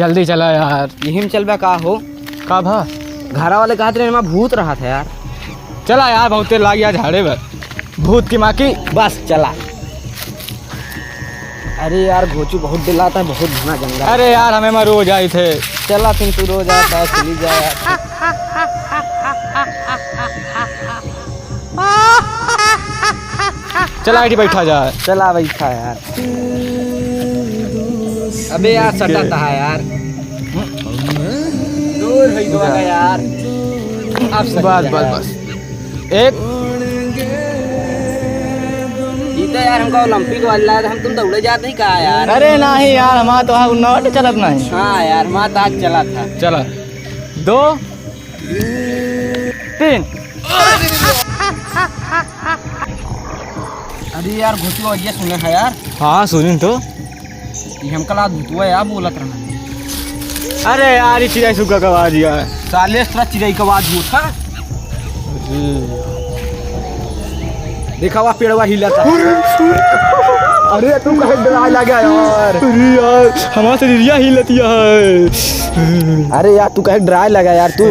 जल्दी चला यार। यही में चलबा का हो का भा घरा वाले कहा थे भूत रहा था यार। चला यार, बहुत देर लाग गया झाड़े पर। भूत की माँ की। बस चला। अरे यार घोचू बहुत दिलाता है, बहुत घना जंगल। अरे यार हमें मैं रोज आए थे। चला फिर तू रोज आता है, चली जा यार। चला आईटी बैठा जाए। चला बैठा यार। अबे यार सटाता है यार। दूर है दोगा यार। अब बस बस बस एक जीते यार। हमको ओलंपिक वाला है, हम तुम दौड़े जाते ही कहा यार। अरे नहीं यार, हमारा तो हाँ नौट चलत नहीं। हाँ यार माँ तो आज चला था। चला 2 3। अरे यार घुटू अजिया सुने है यार। हाँ सुनी तो। ये हम कल भूतुआ यार बोलत रहना। अरे यार ये चिड़ै सुगा का आवाज यार। साले तेरा चिड़ै का आवाज भूत है। देखा हुआ पेड़वा हिला था। अरे तू कहे डरा लगा यार। अरे यार हमारा शरीरिया हिलतिया है। अरे यार तू कहे डराए लगा यार तू।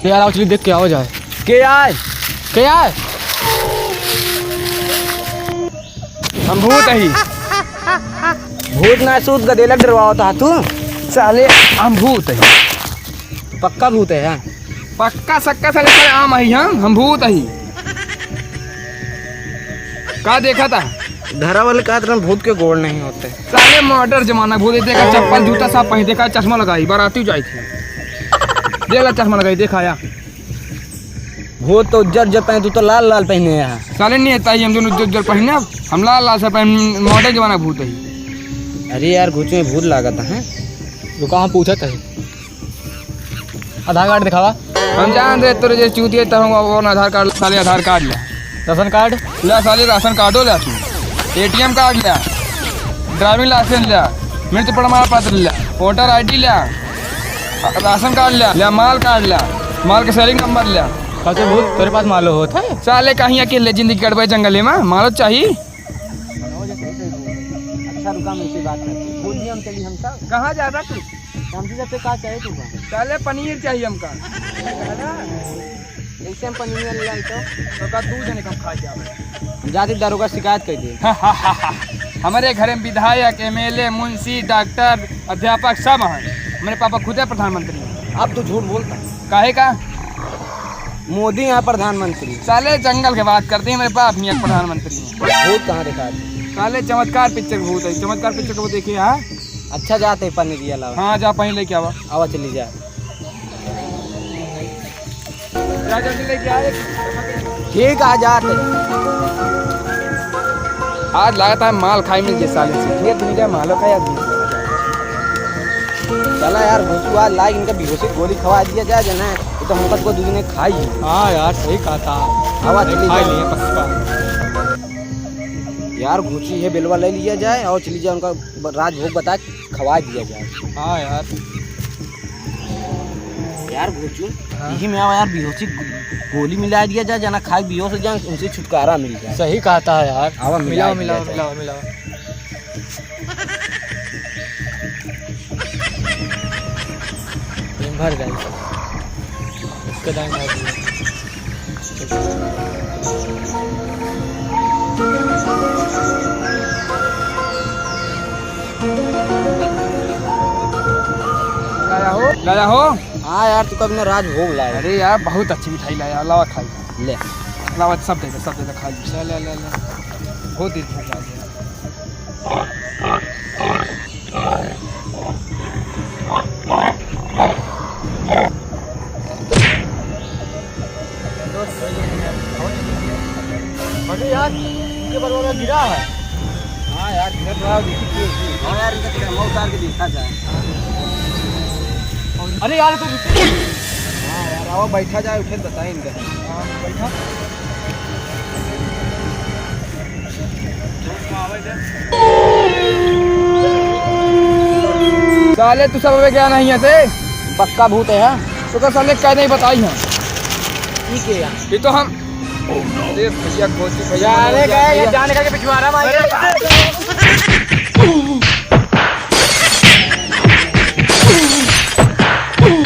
यार आओ चलिए देख के आओ जाए। के यार के यार हम भूत है ही। भूत ना सूद गदेला डरवाओ था तू। साले हम भूत है। पक्का भूत है यार। पक्का सक्का साले साले आम है हम भूत है। का देखा था घरा वाले कहा था भूत के गोड़ नहीं होते। साले मॉडर्न जमाना। भूत देखा चप्पल जूता सब पहन देखा, चश्मा लगाई बाराती जाई थी। देख ला चश्मा लगाई देखाया। भूत तो उज्जर जब पहने, तू तो लाल लाल पहने यहाँ। साले नहीं आता ही हम दोनों उज्जर पहने, हम लाल लाल से पहन। मॉडर्न जमाना भूत है। अरे यार घुच में भूत लागत है। तो कहाँ पूछा था? आधार कार्ड दिखावा। हम जान रहे तेरे जैसे चूतिया तब हम आधार कार्ड। साले आधार कार्ड ले, राशन कार्ड ले, साले राशन कार्डो ले, तू ATM कार्ड ले, ड्राइविंग लाइसेंस ले, मृत्यु प्रमाण पत्र ले, वोटर ID ले, राशन कार्ड ले, माल कार्ड ले, माल के सेलिंग नंबर ले। कहते भूत तेरे पास मालो होता है? साले कहीं अकेले जिंदगी कटवाए जंगल में मालो चाहिए। अच्छा रुका मुझसे बात करते। भूत नहीं हम चली हम सब। कहाँ जा रहा तू? हमसे सबसे कहा चाहे तू। साले पनीर चाहिए हमका। ऐसे हम पनीर नहीं लाए तो का दूध जने कम खा जावे। जाती दारोगा शिकायत कर दी। हमारे घर में विधायक MLA मुंशी डॉक्टर अध्यापक सब हैं। मेरे पापा खुद है प्रधानमंत्री। अब तू झूठ बोलता। काहे का? मोदी यहाँ प्रधानमंत्री। साले जंगल के बात करते हैं, मेरे बाप यहाँ प्रधानमंत्री हैं। भूत कहाँ दिखा दी? साले चमत्कार पिक्चर भूत है। चमत्कार पिक्चर को देखिए। हाँ अच्छा जाते पनीर अलावा। हाँ जा पहले लेके आवा। आवा चली जा। जल्दी लेके आए। ठीक आ जाते। आज लगाता है माल खाई मिल जाए साले से। ये दुनिया मालो का यार। चला यार भूसू आज लाइक इनका बेहोशी गोली खवा दिया जाए जना। ये तो हमका को दूसरे ने खाई। हाँ यार सही कहा था। आवा चली खाई जा। लिए पक्का यार घुची है बेलवा ले लिया जाए और चली जाए। उनका राजभोग बता खवा दिया जाए। हाँ यार यार घुचू यही में आवा यार बेहोशी गोली मिला दिया जाए जना। खाए बेहोश हो जाए, उनसे छुटकारा मिल जाए। सही कहा था यार। आवा मिलाओ मिला मिलाओ मिलाओ मिलाओ। भर गई इसके दाएं मार दिया। लाया हो। हाँ यार तू कभी ना राजभोग लाया। अरे यार बहुत अच्छी मिठाई लाया। लावा खाई ले लावा सब दे खा ले ले ले ले। बहुत देर भूख लगी। अरे यार ये बरवाला गिरा है। हाँ यार गिर रहा है। हाँ यार इनका मौत उतार के देखा जाए। अरे यार तो हाँ यार आओ बैठा जाए। उठे बताए इनका। बैठा साले तू सब क्या नहीं है से पक्का भूत है। तो का साले कह नहीं बताई है। ठीक है यार। ये तो हम अरे भैया खोजी भैया जाने का पिछवाड़ा मार।